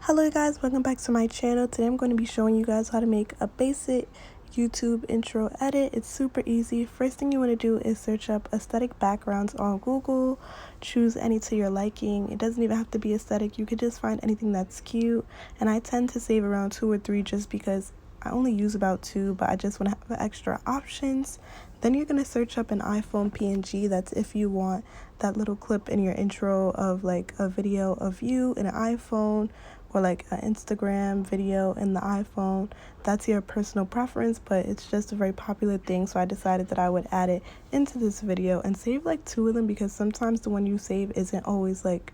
Hello guys, welcome back to my channel. Today I'm going to be showing you guys how to make a basic YouTube intro edit. It's super easy. First thing you want to do is search up aesthetic backgrounds on Google. Choose any to your liking. It doesn't even have to be aesthetic. You could just find anything that's cute. And I tend to save around 2 or 3 just because I only use about 2, but I just want to have extra options. Then you're going to search up an iPhone PNG. That's if you want that little clip in your intro of like a video of you in an iPhone, or like an Instagram video in the iPhone. That's your personal preference, but it's just a very popular thing, so I decided that I would add it into this video and save like 2 of them, because sometimes the one you save isn't always like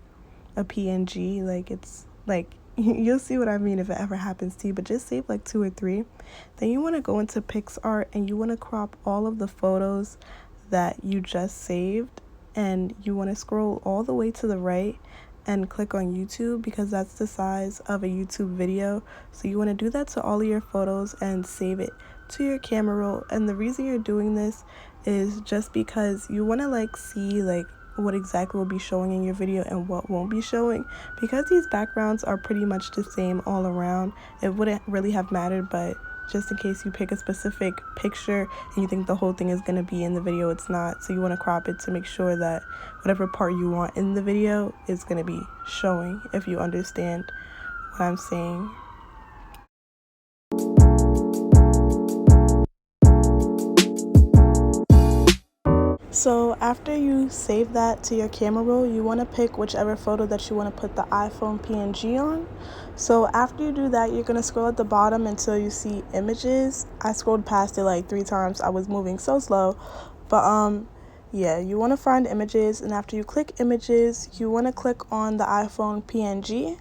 a PNG. Like it's like you'll see what I mean if it ever happens to you, but just save like 2 or 3. Then you want to go into PicsArt and you want to crop all of the photos that you just saved, and you want to scroll all the way to the right and click on YouTube, because that's the size of a YouTube video. So you want to do that to all of your photos and save it to your camera roll. And the reason you're doing this is just because you want to like see like what exactly will be showing in your video and what won't be showing. Because these backgrounds are pretty much the same all around, it wouldn't really have mattered, but just in case you pick a specific picture and you think the whole thing is going to be in the video, it's not. So you want to crop it to make sure that whatever part you want in the video is going to be showing, if you understand what I'm saying. So after you save that to your camera roll, you want to pick whichever photo that you want to put the iPhone PNG on. So after you do that, you're going to scroll at the bottom until you see images. I scrolled past it like 3 times. I was moving so slow. But yeah, you want to find images, and after you click images, you want to click on the iPhone PNG.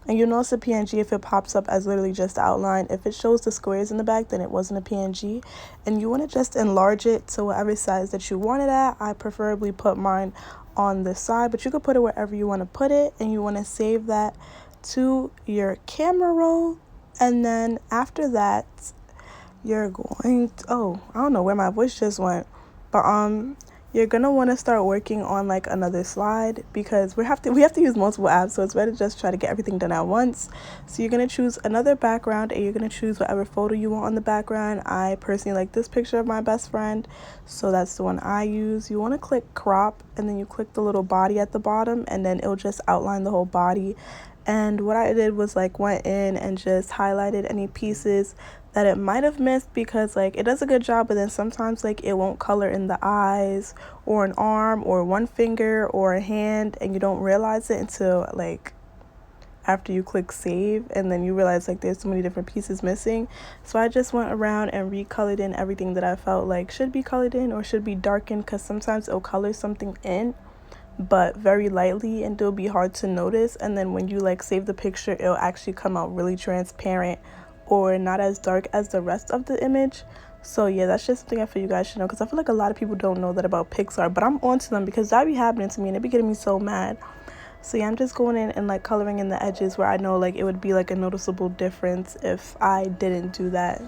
And you'll notice a PNG if it pops up as literally just the outline. If it shows the squares in the back, then it wasn't a PNG. And you want to just enlarge it to whatever size that you want it at. I preferably put mine on the side, but you could put it wherever you want to put it. And you want to save that to your camera roll. And then after that, you're going to, oh, I don't know where my voice just went. But you're gonna want to start working on like another slide, because we have to use multiple apps, so it's better to just try to get everything done at once. So you're gonna choose another background, and you're gonna choose whatever photo you want on the background. I personally like this picture of my best friend, so that's the one I use. You want to click crop, and then you click the little body at the bottom, and then it'll just outline the whole body. And what I did was like went in and just highlighted any pieces that it might have missed, because like it does a good job, but then sometimes like it won't color in the eyes or an arm or one finger or a hand, and you don't realize it until like after you click save, and then you realize like there's so many different pieces missing. So I just went around and recolored in everything that I felt like should be colored in or should be darkened, because sometimes it'll color something in but very lightly, and it'll be hard to notice. And then when you like save the picture, it'll actually come out really transparent or not as dark as the rest of the image. So yeah, that's just something I feel you guys should know, because I feel like a lot of people don't know that about PicsArt, but I'm onto them because that be happening to me and it be getting me so mad. So yeah, I'm just going in and like coloring in the edges where I know like it would be like a noticeable difference if I didn't do that.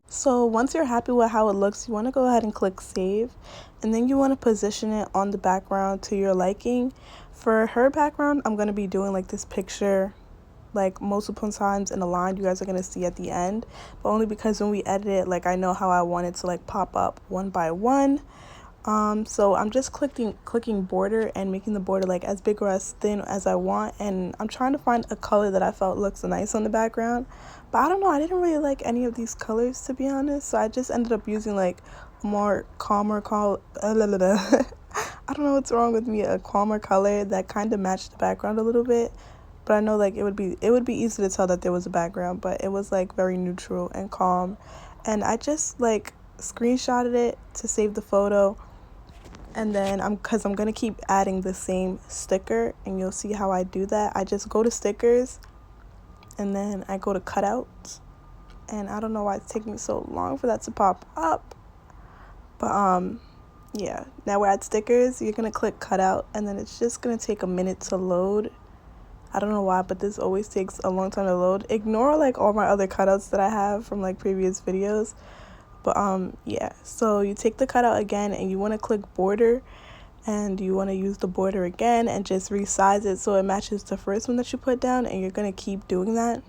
So once you're happy with how it looks, you want to go ahead and click save, and then you want to position it on the background to your liking. For her background, I'm going to be doing like this picture like multiple times in a line you guys are going to see at the end, but only because when we edit it, like I know how I want it to like pop up one by one. So I'm just clicking border and making the border like as big or as thin as I want, and I'm trying to find a color that I felt looks nice on the background. But I don't know, I didn't really like any of these colors, to be honest, so I just ended up using like a more calmer I don't know what's wrong with me, a calmer color that kind of matched the background a little bit. But I know like it would be easy to tell that there was a background, but it was like very neutral and calm. And I just like screenshotted it to save the photo. And then because I'm going to keep adding the same sticker, and you'll see how I do that. I just go to stickers, and then I go to cutouts. And I don't know why it's taking so long for that to pop up. But yeah, now we're at stickers. You're going to click cutout, and then it's just going to take a minute to load. I don't know why, but this always takes a long time to load. Ignore like all my other cutouts that I have from like previous videos. But yeah, so you take the cutout again, and you want to click border, and you want to use the border again and just resize it so it matches the first one that you put down, and you're going to keep doing that.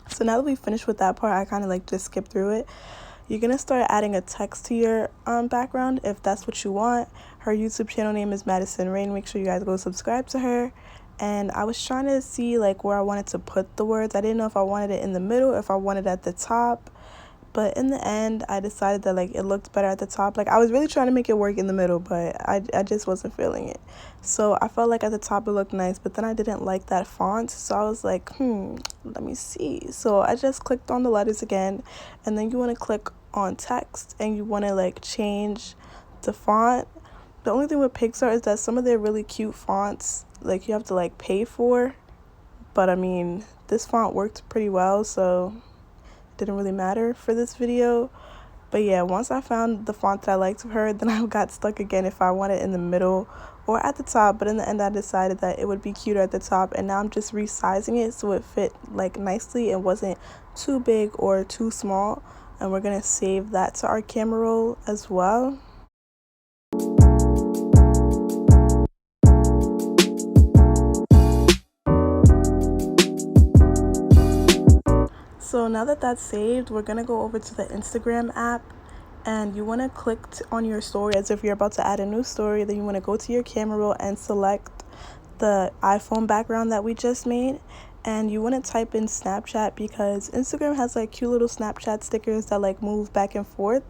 So now that we finished with that part, I kind of like just skip through it. You're going to start adding a text to your background if that's what you want. Her YouTube channel name is Madison Rain. Make sure you guys go subscribe to her. And I was trying to see like where I wanted to put the words. I didn't know if I wanted it in the middle, if I wanted it at the top. But in the end, I decided that like it looked better at the top. Like I was really trying to make it work in the middle, but I just wasn't feeling it. So I felt like at the top it looked nice, but then I didn't like that font. So I was like, let me see. So I just clicked on the letters again, and then you want to click on text and you want to like change the font. The only thing with Pixar is that some of their really cute fonts, like you have to like pay for. But I mean, this font worked pretty well, so didn't really matter for this video. But yeah, once I found the font that I liked of her, then I got stuck again if I want it in the middle or at the top. But in the end, I decided that it would be cuter at the top, and now I'm just resizing it so it fit like nicely and wasn't too big or too small. And we're gonna save that to our camera roll as well. So now that that's saved, we're gonna go over to the Instagram app, and you want to click on your story as if you're about to add a new story. Then you want to go to your camera roll and select the iPhone background that we just made, and you want to type in Snapchat because Instagram has like cute little Snapchat stickers that like move back and forth,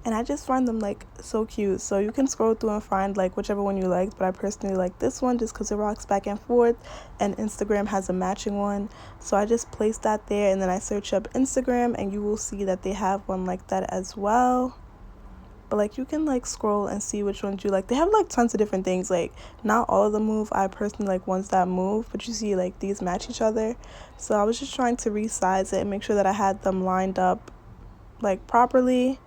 and I just find them like so cute. So you can scroll through and find like whichever one you liked, but I personally like this one just because it rocks back and forth, and Instagram has a matching one. So I just placed that there, and then I search up Instagram, and you will see that they have one like that as well. But like you can like scroll and see which ones you like. They have like tons of different things. Like not all of them move. I personally like ones that move, but you see like these match each other. So I was just trying to resize it and make sure that I had them lined up like properly.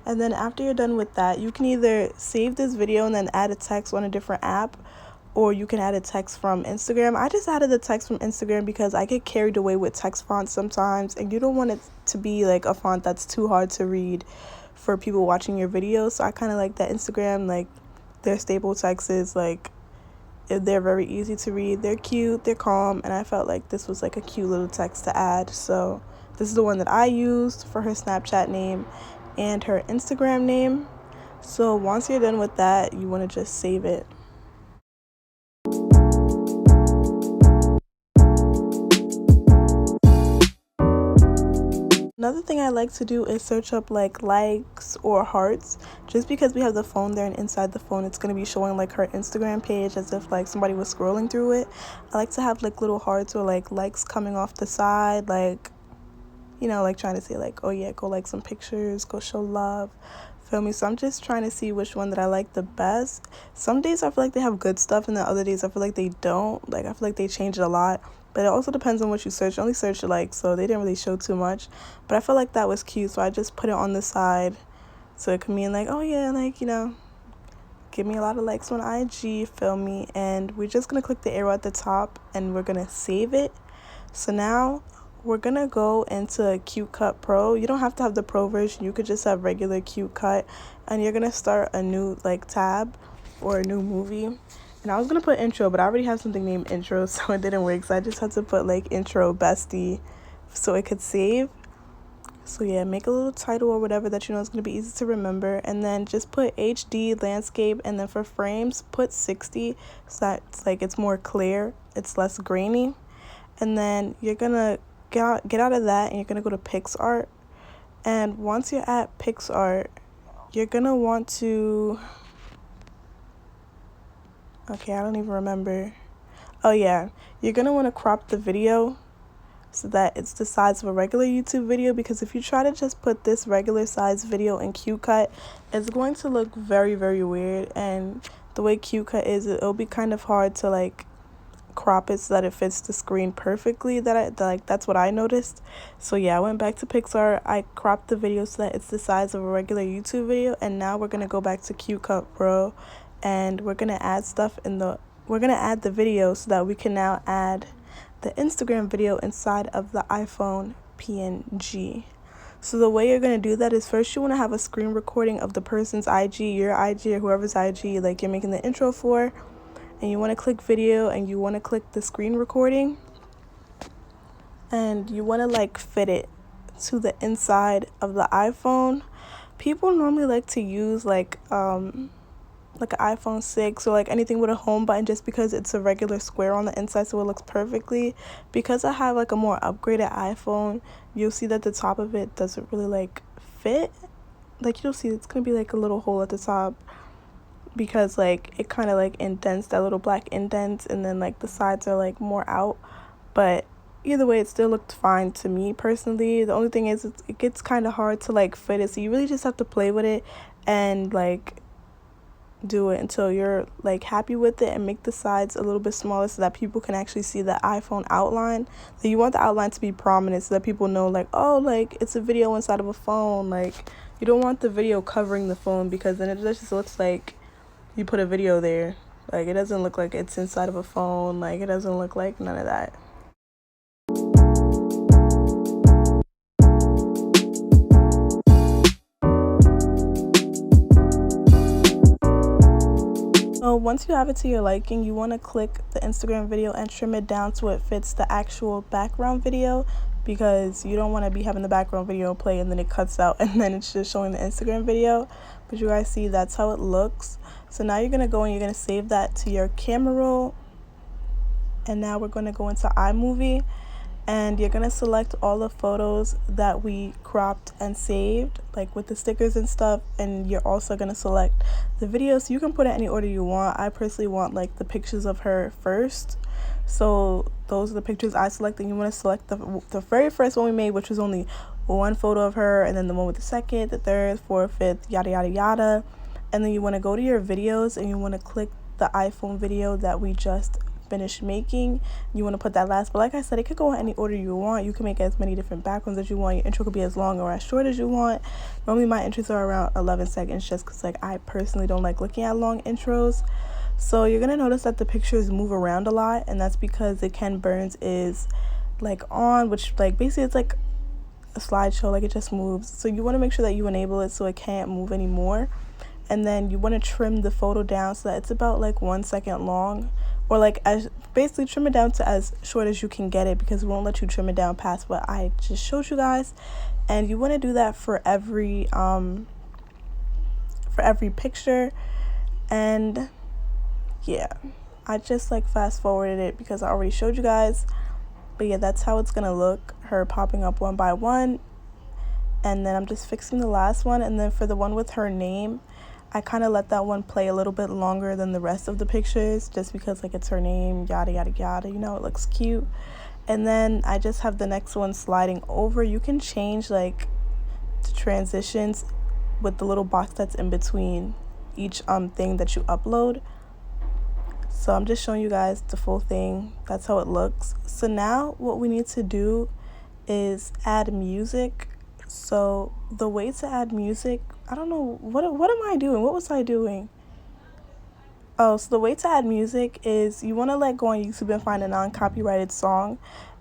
And then after you're done with that, you can either save this video and then add a text on a different app, or you can add a text from Instagram. I just added the text from Instagram because I get carried away with text fonts sometimes, and you don't want it to be like a font that's too hard to read for people watching your videos. So I kind of like that Instagram, like their staple text is like, they're very easy to read, they're cute, they're calm, and I felt like this was like a cute little text to add. So this is the one that I used for her Snapchat name and her Instagram name. So once you're done with that, you want to just save it. Another thing I like to do is search up like likes or hearts, just because we have the phone there, and inside the phone it's going to be showing like her Instagram page as if like somebody was scrolling through it. I like to have like little hearts or like likes coming off the side, like, you know, like trying to say like, oh yeah, go like some pictures, go show love, feel me? So I'm just trying to see which one that I like the best. Some days I feel like they have good stuff, and the other days I feel like they don't. Like I feel like they change it a lot, but it also depends on what you search. I only searched like, so they didn't really show too much, but I feel like that was cute, so I just put it on the side so it could mean like, oh yeah, like, you know, give me a lot of likes on IG, feel me? And we're just gonna click the arrow at the top and we're gonna save it. So now we're gonna go into CuteCut Pro. You don't have to have the Pro version, you could just have regular CuteCut, and you're gonna start a new like tab or a new movie. And I was gonna put intro, but I already have something named intro, so it didn't work. So I just had to put like intro bestie so it could save. So yeah, make a little title or whatever that you know is going to be easy to remember, and then just put HD landscape, and then for frames put 60 so that's like it's more clear, it's less grainy. And then you're gonna get out of that, and you're gonna go to PixArt. And once you're at PixArt, you're gonna want to, okay, I don't even remember. Oh yeah, you're gonna want to crop the video so that it's the size of a regular YouTube video, because if you try to just put this regular size video in CuteCut, it's going to look very, very weird. And the way CuteCut is, it'll be kind of hard to like crop it so that it fits the screen perfectly. That's what I noticed. So yeah, I went back to PixArt, I cropped the video so that it's the size of a regular YouTube video, and now we're gonna go back to CuteCut Pro, and we're gonna add the video so that we can now add the Instagram video inside of the iPhone PNG. So the way you're going to do that is first you want to have a screen recording of the person's IG, your IG, or whoever's IG like you're making the intro for, and you want to click video and you want to click the screen recording, and you want to like fit it to the inside of the iPhone. People normally like to use like an iPhone 6 or like anything with a home button, just because it's a regular square on the inside, so it looks perfectly. Because I have like a more upgraded iPhone, you'll see that the top of it doesn't really like fit. Like you'll see it's gonna be like a little hole at the top, because like it kind of like indents, that little black indents, and then like the sides are like more out. But either way, it still looked fine to me personally. The only thing is it gets kind of hard to like fit it, so you really just have to play with it and like do it until you're like happy with it, and make the sides a little bit smaller so that people can actually see the iPhone outline. So you want the outline to be prominent so that people know like, oh, like it's a video inside of a phone. Like you don't want the video covering the phone, because then it just looks like you put a video there. Like it doesn't look like it's inside of a phone. Like it doesn't look like none of that. So once you have it to your liking, you want to click the Instagram video and trim it down so it fits the actual background video, because you don't want to be having the background video play and then it cuts out and then it's just showing the Instagram video. But you guys see, that's how it looks. So now you're going to go and you're going to save that to your camera roll. And now we're going to go into iMovie, and you're going to select all the photos that we cropped and saved, like with the stickers and stuff. And you're also going to select the videos. You can put it any order you want. I personally want like the pictures of her first, so those are the pictures I selected. You want to select the very first one we made, which was only one photo of her, and then the one with the second, the third, fourth, fifth, yada yada yada. And then you want to go to your videos and you want to click the iPhone video that we just finished making. You want to put that last, but like I said, it could go in any order you want. You can make as many different backgrounds as you want. Your intro could be as long or as short as you want. Normally my intros are around 11 seconds, just because like I personally don't like looking at long intros. So you're gonna notice that the pictures move around a lot, and that's because the Ken Burns is like on, which like basically it's like a slideshow, like it just moves. So you want to make sure that you enable it so it can't move anymore. And then you want to trim the photo down so that it's about like 1 second long, or like as basically trim it down to as short as you can get it, because it won't let you trim it down past what I just showed you guys. And you want to do that for every picture. And yeah, I just like fast forwarded it because I already showed you guys. But yeah, that's how it's gonna look, her popping up one by one. And then I'm just fixing the last one. And then for the one with her name, I kind of let that one play a little bit longer than the rest of the pictures, just because like it's her name, yada yada yada, you know, it looks cute. And then I just have the next one sliding over. You can change like the transitions with the little box that's in between each thing that you upload. So I'm just showing you guys the full thing. That's how it looks. So now what we need to do is add music. So the way to add music, I don't know, what am I doing? What was I doing? Oh, so the way to add music is you want to like go on YouTube and find a non-copyrighted song,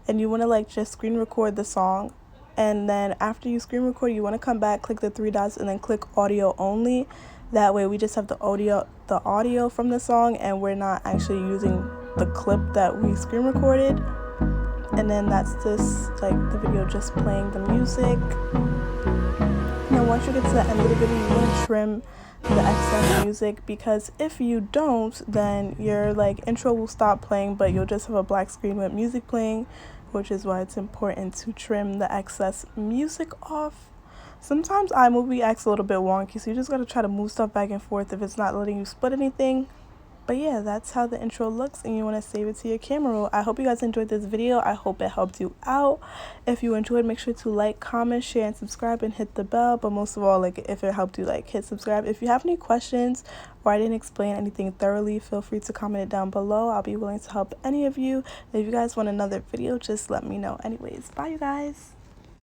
and you want to like just screen record the song. And then after you screen record, you want to come back, click the three dots, and then click audio only. That way we just have the audio from the song, and we're not actually using the clip that we screen recorded. And then that's just like the video just playing the music. Now once you get to the end of the video, you want to trim the excess music, because if you don't, then your like intro will stop playing, but you'll just have a black screen with music playing, which is why it's important to trim the excess music off. Sometimes iMovie acts a little bit wonky, so you just gotta try to move stuff back and forth if it's not letting you split anything. But yeah, that's how the intro looks, and you want to save it to your camera roll. I hope you guys enjoyed this video. I hope it helped you out. If you enjoyed, make sure to like, comment, share, and subscribe, and hit the bell. But most of all, like if it helped you, like hit subscribe. If you have any questions or I didn't explain anything thoroughly, feel free to comment it down below. I'll be willing to help any of you. And if you guys want another video, just let me know. Anyways, bye you guys.